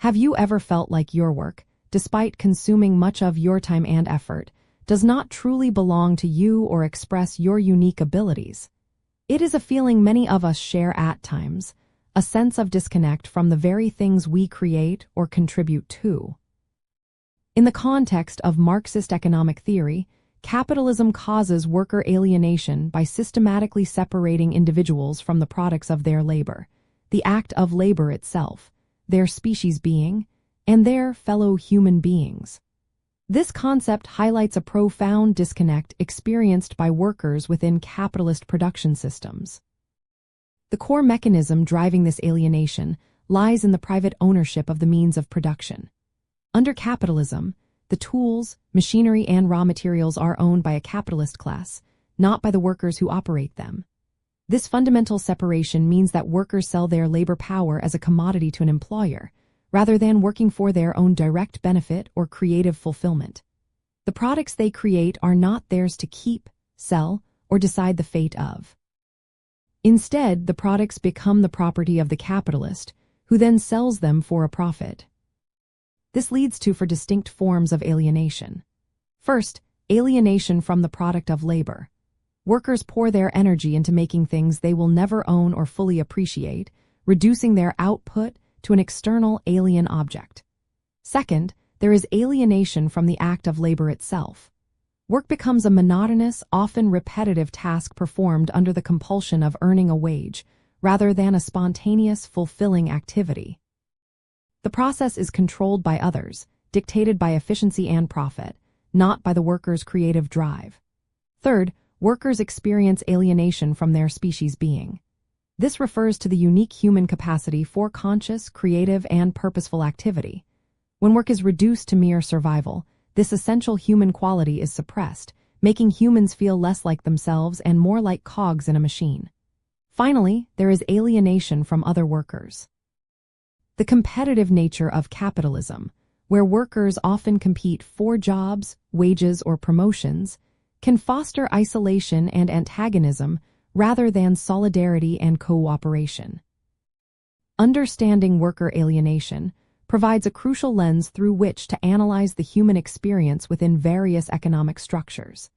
Have you ever felt like your work, despite consuming much of your time and effort, does not truly belong to you or express your unique abilities? It is a feeling many of us share at times, a sense of disconnect from the very things we create or contribute to. In the context of Marxist economic theory, capitalism causes worker alienation by systematically separating individuals from the products of their labor, the act of labor itself, their species being, and their fellow human beings. This concept highlights a profound disconnect experienced by workers within capitalist production systems. The core mechanism driving this alienation lies in the private ownership of the means of production. Under capitalism, the tools, machinery, and raw materials are owned by a capitalist class, not by the workers who operate them. This fundamental separation means that workers sell their labor power as a commodity to an employer, rather than working for their own direct benefit or creative fulfillment. The products they create are not theirs to keep, sell, or decide the fate of. Instead, the products become the property of the capitalist, who then sells them for a profit. This leads to four distinct forms of alienation. First, alienation from the product of labor. Workers pour their energy into making things they will never own or fully appreciate, reducing their output to an external alien object. Second, there is alienation from the act of labor itself. Work becomes a monotonous, often repetitive task performed under the compulsion of earning a wage, rather than a spontaneous, fulfilling activity. The process is controlled by others, dictated by efficiency and profit, not by the worker's creative drive. Third, workers experience alienation from their species being. This refers to the unique human capacity for conscious, creative, and purposeful activity. When work is reduced to mere survival, this essential human quality is suppressed, making humans feel less like themselves and more like cogs in a machine. Finally, there is alienation from other workers. The competitive nature of capitalism, where workers often compete for jobs, wages, or promotions, can foster isolation and antagonism rather than solidarity and cooperation. Understanding worker alienation provides a crucial lens through which to analyze the human experience within various economic structures.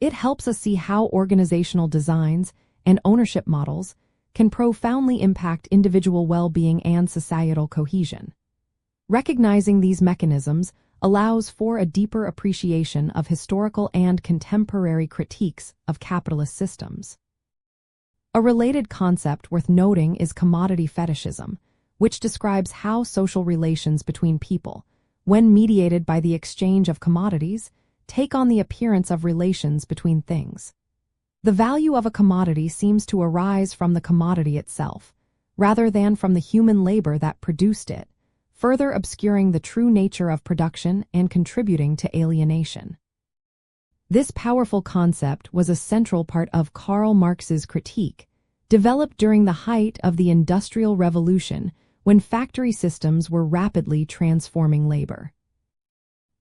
It helps us see how organizational designs and ownership models can profoundly impact individual well-being and societal cohesion. Recognizing these mechanisms allows for a deeper appreciation of historical and contemporary critiques of capitalist systems. A related concept worth noting is commodity fetishism, which describes how social relations between people, when mediated by the exchange of commodities, take on the appearance of relations between things. The value of a commodity seems to arise from the commodity itself, rather than from the human labor that produced it, further obscuring the true nature of production and contributing to alienation. This powerful concept was a central part of Karl Marx's critique, developed during the height of the Industrial Revolution when factory systems were rapidly transforming labor.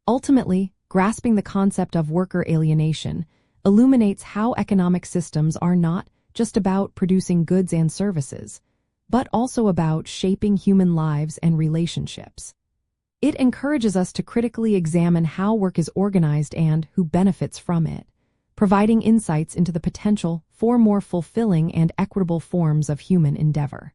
Ultimately, grasping the concept of worker alienation illuminates how economic systems are not just about producing goods and services, but also about shaping human lives and relationships. It encourages us to critically examine how work is organized and who benefits from it, providing insights into the potential for more fulfilling and equitable forms of human endeavor.